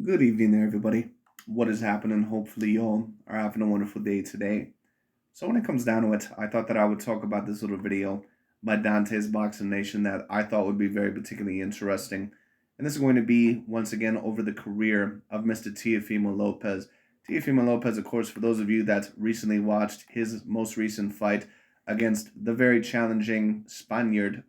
Good evening there, everybody. What is happening? Hopefully, you all are having a wonderful day today. So, when it comes down to it, I thought that I would talk about this little video by DontaesBoxingNation that I thought would be very particularly interesting. And this is going to be, once again, over the career of Mr. Teofimo Lopez. Teofimo Lopez, of course, for those of you that recently watched his most recent fight against the very challenging Spaniard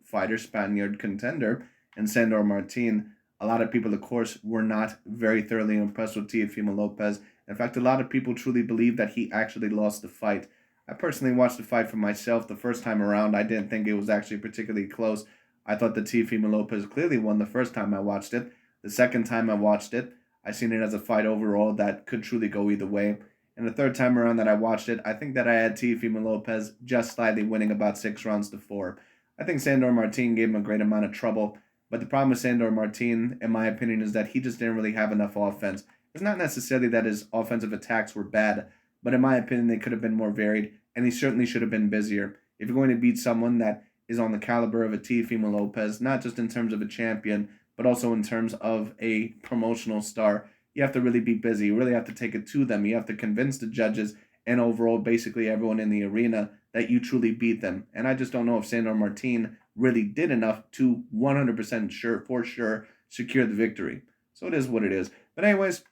contender, and Sandor Martin. A lot of people, of course, were not very thoroughly impressed with Teofimo Lopez. In fact, a lot of people truly believe that he actually lost the fight. I personally watched the fight for myself the first time around. I didn't think it was actually particularly close. I thought that Teofimo Lopez clearly won the first time I watched it. The second time I watched it, I seen it as a fight overall that could truly go either way. And the third time around that I watched it, I think that I had Teofimo Lopez just slightly winning about 6 rounds to 4. I think Sandor Martin gave him a great amount of trouble. But the problem with Sandor Martin, in my opinion, is that he just didn't really have enough offense. It's not necessarily that his offensive attacks were bad, but in my opinion, they could have been more varied, and he certainly should have been busier. If you're going to beat someone that is on the caliber of a Teofimo Lopez, not just in terms of a champion, but also in terms of a promotional star, you have to really be busy. You really have to take it to them. You have to convince the judges and overall basically everyone in the arena that you truly beat them. And I just don't know if Sandor Martin really did enough to 100% for sure secure the victory. So it is what it is. But anyways,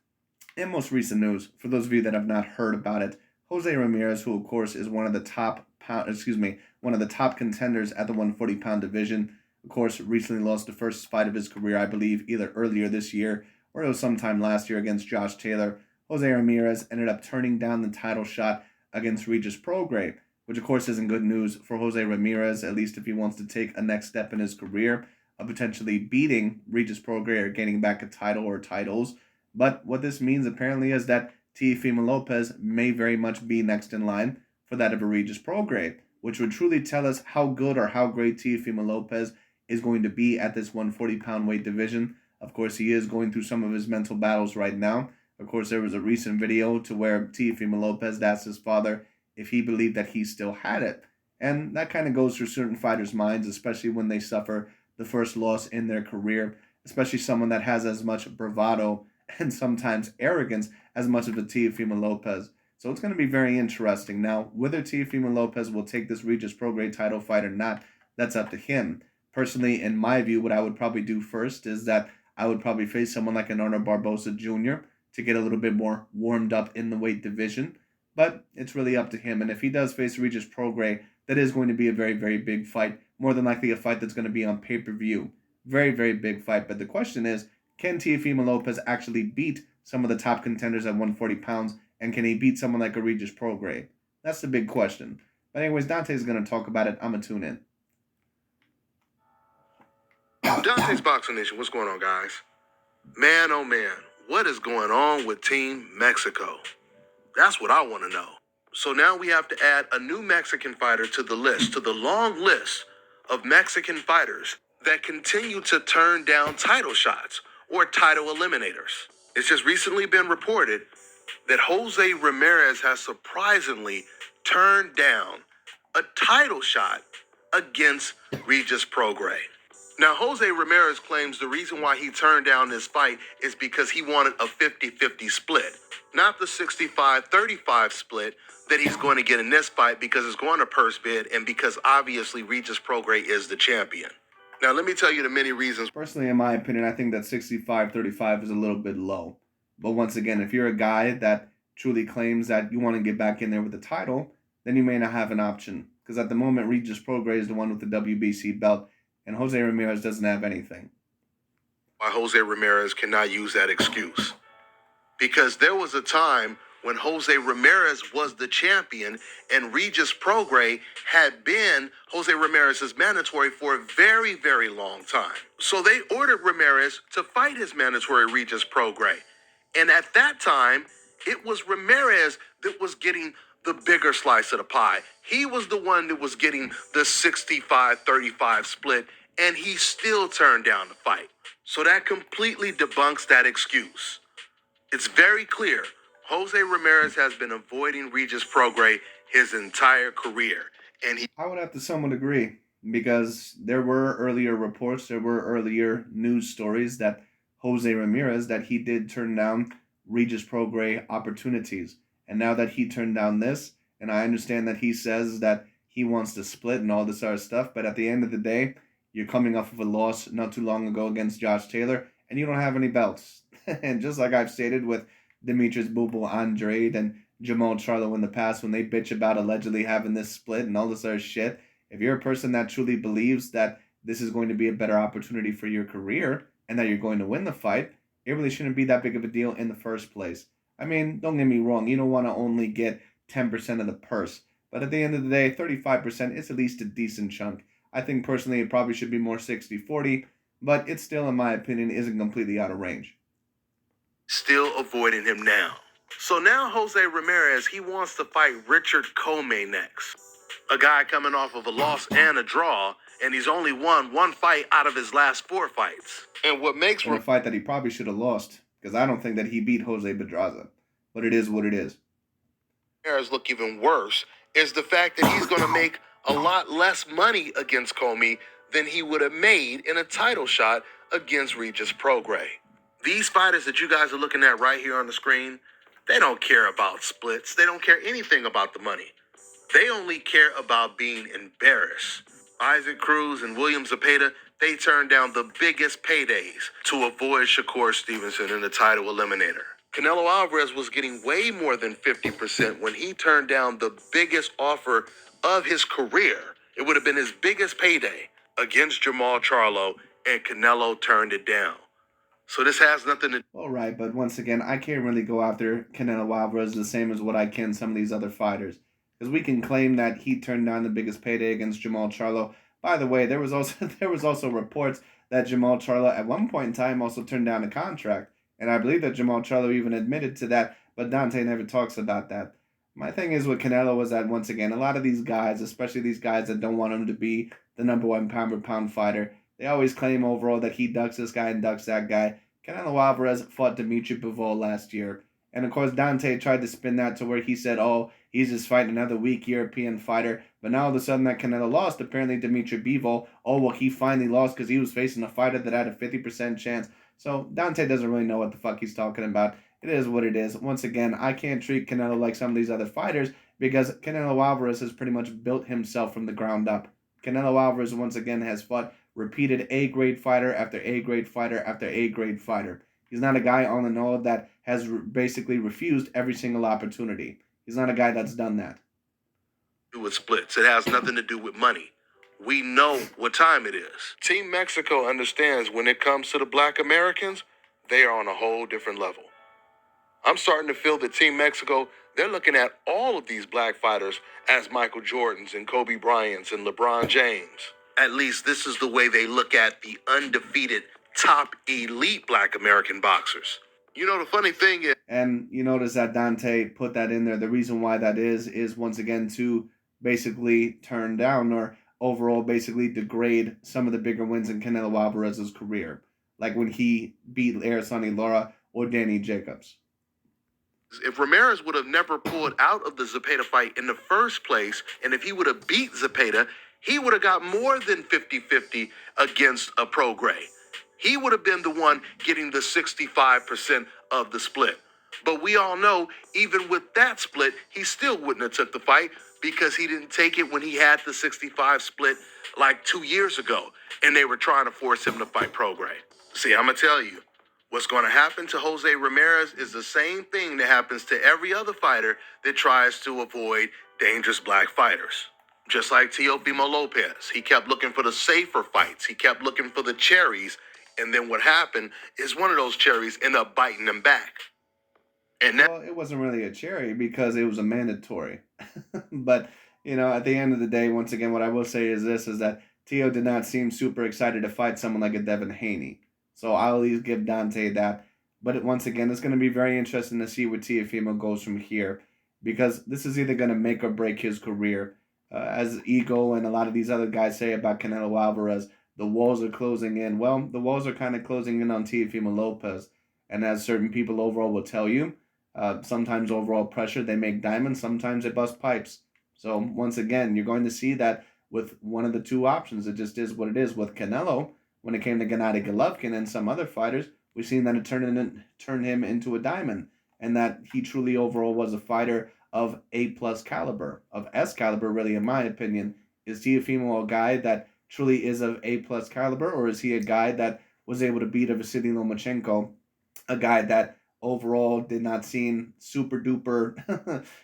in most recent news, for those of you that have not heard about it, Jose Ramirez, who of course is one of the top contenders at the 140-pound division, of course recently lost the first fight of his career, I believe, either earlier this year or it was sometime last year against Josh Taylor. Jose Ramirez ended up turning down the title shot against Regis Prograis, which of course isn't good news for Jose Ramirez, at least if he wants to take a next step in his career of potentially beating Regis Prograis or gaining back a title or titles. But what this means apparently is that Teofimo Lopez may very much be next in line for that of a Regis Prograis, which would truly tell us how good or how great Teofimo Lopez is going to be at this 140-pound weight division. Of course, he is going through some of his mental battles right now. Of course, there was a recent video to where Teofimo Lopez asked his father if he believed that he still had it. And that kind of goes through certain fighters' minds, especially when they suffer the first loss in their career, especially someone that has as much bravado and sometimes arrogance as much of a Teofimo Lopez. So it's going to be very interesting. Now, whether Teofimo Lopez will take this Regis Prograis title fight or not, that's up to him. Personally, in my view, what I would probably do first is that I would probably face someone like an Arnold Barboza Jr. to get a little bit more warmed up in the weight division. But it's really up to him. And if he does face Regis Prograis, that is going to be a very, very big fight. More than likely a fight that's going to be on pay-per-view. Very, very big fight. But the question is, can Teofimo Lopez actually beat some of the top contenders at 140 pounds? And can he beat someone like a Regis Prograis? That's the big question. But anyways, Dante's going to talk about it. I'm going to tune in. Dontaes Boxing Nation, what's going on, guys? Man, oh man, what is going on with Team Mexico? That's what I want to know. So now we have to add a new Mexican fighter to the list, to the long list of Mexican fighters that continue to turn down title shots or title eliminators. It's just recently been reported that Jose Ramirez has surprisingly turned down a title shot against Regis Prograis. Now, Jose Ramirez claims the reason why he turned down this fight is because he wanted a 50-50 split, not the 65-35 split that he's going to get in this fight because it's going to purse bid and because obviously Regis Prograis is the champion. Now, let me tell you the many reasons. Personally, in my opinion, I think that 65-35 is a little bit low. But once again, if you're a guy that truly claims that you want to get back in there with the title, then you may not have an option. Because at the moment, Regis Prograis is the one with the WBC belt, and Jose Ramirez doesn't have anything. Why Jose Ramirez cannot use that excuse. Because there was a time when Jose Ramirez was the champion and Regis Prograis had been Jose Ramirez's mandatory for a very, very long time. So they ordered Ramirez to fight his mandatory Regis Prograis. And at that time, it was Ramirez that was getting the bigger slice of the pie. He was the one that was getting the 65-35 split, and he still turned down the fight. So that completely debunks that excuse. It's very clear. Jose Ramirez has been avoiding Regis Prograis his entire career. And I would have to somewhat agree, because there were earlier reports, there were earlier news stories that Jose Ramirez that he did turn down Regis Prograis opportunities. And now that he turned down this, and I understand that he says that he wants to split and all this other stuff, but at the end of the day, you're coming off of a loss not too long ago against Josh Taylor, and you don't have any belts. And just like I've stated with Demetrius Bubel Andrade and Jamal Charlo in the past, when they bitch about allegedly having this split and all this other shit, if you're a person that truly believes that this is going to be a better opportunity for your career and that you're going to win the fight, it really shouldn't be that big of a deal in the first place. I mean, don't get me wrong, you don't want to only get 10% of the purse, but at the end of the day, 35% is at least a decent chunk. I think personally it probably should be more 60-40, but it still, in my opinion, isn't completely out of range. Still avoiding him now. So now Jose Ramirez, he wants to fight Richard Comey next. A guy coming off of a loss and a draw, and he's only won one fight out of his last 4 fights. And what makes a fight that he probably should have lost, because I don't think that he beat Jose Pedraza. But it is what it is. Ramirez look even worse is the fact that he's going to make a lot less money against Comey than he would have made in a title shot against Regis Prograis. These fighters that you guys are looking at right here on the screen, they don't care about splits. They don't care anything about the money. They only care about being embarrassed. Isaac Cruz and William Zepeda, they turned down the biggest paydays to avoid Shakur Stevenson in the title eliminator. Canelo Alvarez was getting way more than 50% when he turned down the biggest offer of his career. It would have been his biggest payday against Jamal Charlo, and Canelo turned it down. So this has nothing to... All right, but once again, I can't really go after Canelo Alvarez the same as what I can some of these other fighters. Because we can claim that he turned down the biggest payday against Jamal Charlo. By the way, there was also reports that Jamal Charlo at one point in time also turned down a contract. And I believe that Jamal Charlo even admitted to that, but Dante never talks about that. My thing is with Canelo was that, once again, a lot of these guys, especially these guys that don't want him to be the #1 pound-for-pound fighter, they always claim overall that he ducks this guy and ducks that guy. Canelo Alvarez fought Dimitri Bivol last year. And of course, Dante tried to spin that to where he said, oh, he's just fighting another weak European fighter. But now all of a sudden that Canelo lost, apparently Dimitri Bivol, oh, well, he finally lost because he was facing a fighter that had a 50% chance. So Dante doesn't really know what the fuck he's talking about. It is what it is. Once again, I can't treat Canelo like some of these other fighters because Canelo Alvarez has pretty much built himself from the ground up. Canelo Alvarez, once again, has fought repeated A-grade fighter after A-grade fighter after A-grade fighter. He's not a guy on the know that has basically refused every single opportunity. He's not a guy that's done that. With splits, it has nothing to do with money. We know what time it is. Team Mexico understands when it comes to the Black Americans, they are on a whole different level. I'm starting to feel that Team Mexico, they're looking at all of these black fighters as Michael Jordans and Kobe Bryants and LeBron James. At least this is the way they look at the undefeated top elite Black American boxers. You know, the funny thing is... And you notice that Dante put that in there. The reason why that is once again to basically turn down or overall basically degrade some of the bigger wins in Canelo Alvarez's career. Like when he beat Arisani Lara or Danny Jacobs. If Ramirez would have never pulled out of the Zepeda fight in the first place, and if he would have beat Zepeda, he would have got more than 50-50 against a Prograis. He would have been the one getting the 65% of the split. But we all know, even with that split, he still wouldn't have took the fight because he didn't take it when he had the 65 split like 2 years ago, and they were trying to force him to fight Prograis. See, I'm going to tell you, what's going to happen to Jose Ramirez is the same thing that happens to every other fighter that tries to avoid dangerous black fighters. Just like Teofimo Lopez, he kept looking for the safer fights. He kept looking for the cherries. And then what happened is one of those cherries ended up biting him back. And well, it wasn't really a cherry because it was a mandatory. But, you know, at the end of the day, once again, what I will say is this, is that Teo did not seem super excited to fight someone like a Devin Haney. So I'll at least give Dante that. But once again, it's going to be very interesting to see where Teofimo goes from here. Because this is either going to make or break his career. As Ego and a lot of these other guys say about Canelo Alvarez, the walls are closing in. Well, the walls are kind of closing in on Teofimo Lopez. And as certain people overall will tell you, sometimes overall pressure, they make diamonds. Sometimes they bust pipes. So once again, you're going to see that with one of the two options. It just is what it is. With Canelo, when it came to Gennady Golovkin and some other fighters, we've seen that it turned him into a diamond, and that he truly overall was a fighter of A plus caliber, of S caliber, really, in my opinion. Is Teofimo a guy that truly is of A plus caliber, or is he a guy that was able to beat a Vasily Lomachenko, a guy that overall did not seem super duper,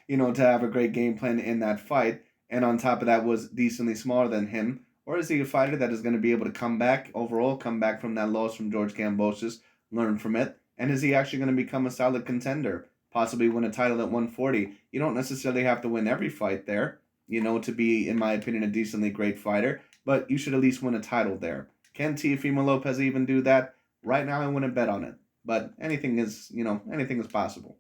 to have a great game plan in that fight, and on top of that was decently smaller than him? Or is he a fighter that is going to be able to come back from that loss from George Kambosos, learn from it, and is he actually going to become a solid contender, possibly win a title at 140? You don't necessarily have to win every fight there, to be, in my opinion, a decently great fighter, but you should at least win a title there. Can Teofimo Lopez even do that? Right now, I wouldn't bet on it, but anything is possible.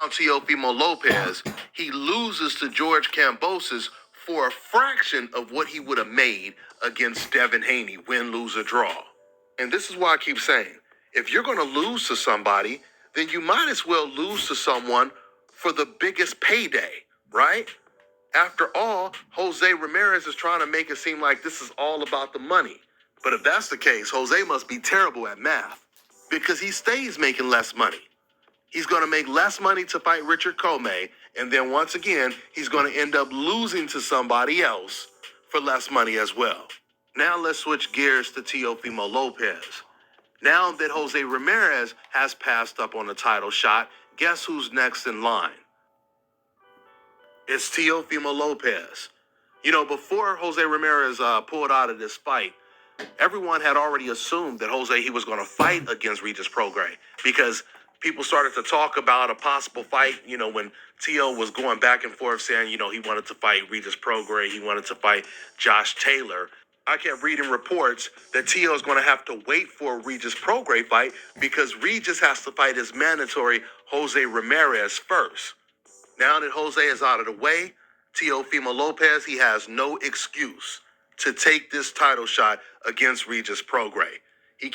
Teofimo Lopez, he loses to George Kambosos for a fraction of what he would have made against Devin Haney, win, lose, or draw. And this is why I keep saying, if you're going to lose to somebody, then you might as well lose to someone for the biggest payday, right? After all, Jose Ramirez is trying to make it seem like this is all about the money. But if that's the case, Jose must be terrible at math, because he stays making less money. He's going to make less money to fight Richard Comey, and then once again, he's going to end up losing to somebody else for less money as well. Now let's switch gears to Teofimo Lopez. Now that Jose Ramirez has passed up on the title shot, guess who's next in line? It's Teofimo Lopez. Before Jose Ramirez pulled out of this fight, everyone had already assumed that he was going to fight against Regis Prograis, because people started to talk about a possible fight, when Teo was going back and forth saying, he wanted to fight Regis Prograis, he wanted to fight Josh Taylor. I kept reading reports that Teo is going to have to wait for a Regis Prograis fight because Regis has to fight his mandatory Jose Ramirez first. Now that Jose is out of the way, Teofimo Lopez, he has no excuse to take this title shot against Regis Prograis.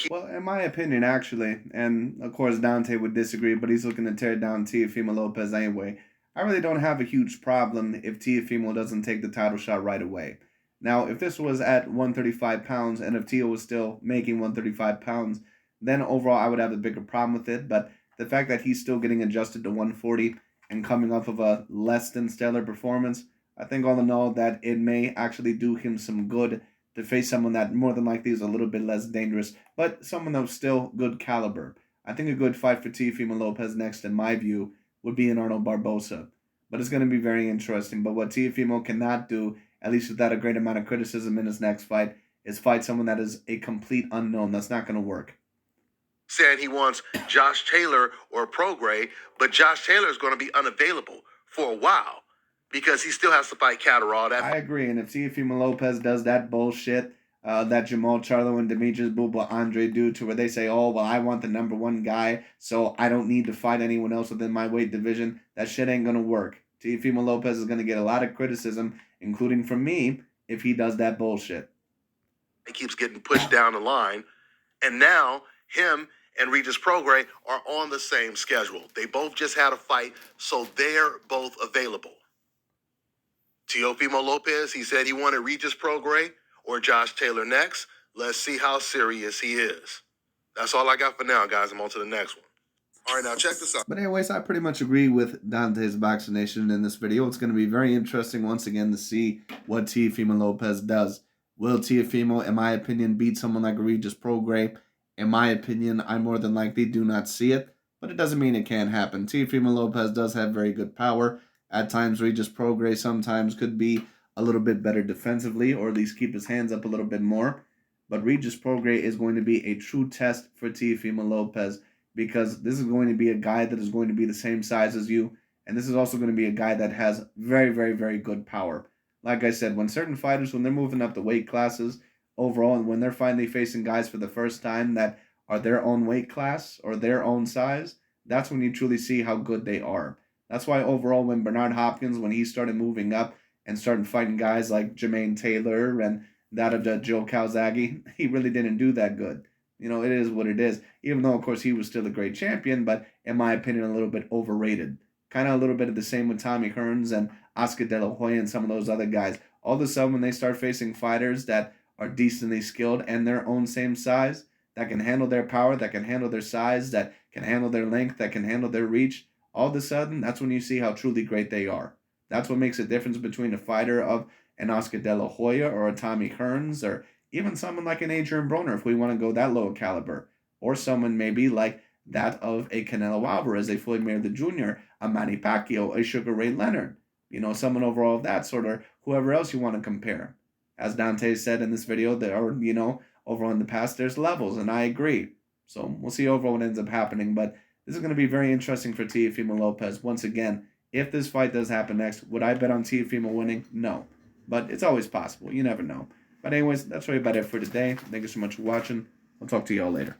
Well, in my opinion, actually, and of course Dante would disagree, but he's looking to tear down Teofimo Lopez anyway. I really don't have a huge problem if Teofimo doesn't take the title shot right away. Now, if this was at 135 pounds and if Teo was still making 135 pounds, then overall I would have a bigger problem with it. But the fact that he's still getting adjusted to 140 and coming off of a less than stellar performance, I think all in all that it may actually do him some good to face someone that more than likely is a little bit less dangerous, but someone of still good caliber. I think a good fight for Teofimo Lopez next, in my view, would be an Arnold Barboza. But it's going to be very interesting. But what Teofimo cannot do, at least without a great amount of criticism in his next fight, is fight someone that is a complete unknown. That's not going to work. Saying he wants Josh Taylor or Prograis, but Josh Taylor is going to be unavailable for a while because he still has to fight Catterall. I agree, and if Teofimo Lopez does that bullshit that Jamal Charlo and Demetrius Bubba Andre do, to where they say, oh, well, I want the number one guy, so I don't need to fight anyone else within my weight division, that shit ain't going to work. Teofimo Lopez is going to get a lot of criticism, including from me, if he does that bullshit. He keeps getting pushed down the line, and now him and Regis Prograis are on the same schedule. They both just had a fight, so they're both available. Teofimo Lopez, he said he wanted Regis Prograis or Josh Taylor next. Let's see how serious he is. That's all I got for now, guys. I'm on to the next one. All right, now check this out. But anyways, I pretty much agree with Dante's Boxing Nation in this video. It's going to be very interesting once again to see what Teofimo Lopez does. Will Teofimo, in my opinion, beat someone like Regis Prograis? In my opinion, I more than likely do not see it, but it doesn't mean it can't happen. Teofimo Lopez does have very good power. At times, Regis Prograis sometimes could be a little bit better defensively, or at least keep his hands up a little bit more. But Regis Prograis is going to be a true test for Teofimo Lopez, because this is going to be a guy that is going to be the same size as you, and this is also going to be a guy that has very, very, very good power. Like I said, when certain fighters, when they're moving up the weight classes overall, and when they're finally facing guys for the first time that are their own weight class or their own size, that's when you truly see how good they are. That's why overall when Bernard Hopkins, when he started moving up and started fighting guys like Jermaine Taylor and that of Joe Calzaghe, he really didn't do that good. It is what it is. Even though, of course, he was still a great champion, but in my opinion, a little bit overrated. Kind of a little bit of the same with Tommy Hearns and Oscar De La Hoya and some of those other guys. All of a sudden, when they start facing fighters that are decently skilled and their own same size, that can handle their power, that can handle their size, that can handle their length, that can handle their reach, all of a sudden, that's when you see how truly great they are. That's what makes a difference between a fighter of an Oscar De La Hoya or a Tommy Hearns or even someone like an Adrian Broner if we want to go that low caliber. Or someone maybe like that of a Canelo Alvarez, a Floyd Mayweather Jr., a Manny Pacquiao, a Sugar Ray Leonard. Someone overall of that sort, or whoever else you want to compare. As Dante said in this video, there are, over on the past, there's levels, and I agree. So we'll see overall what ends up happening, but this is going to be very interesting for Teofimo Lopez. Once again, if this fight does happen next, would I bet on Teofimo winning? No. But it's always possible. You never know. But anyways, that's really about it for today. Thank you so much for watching. I'll talk to you all later.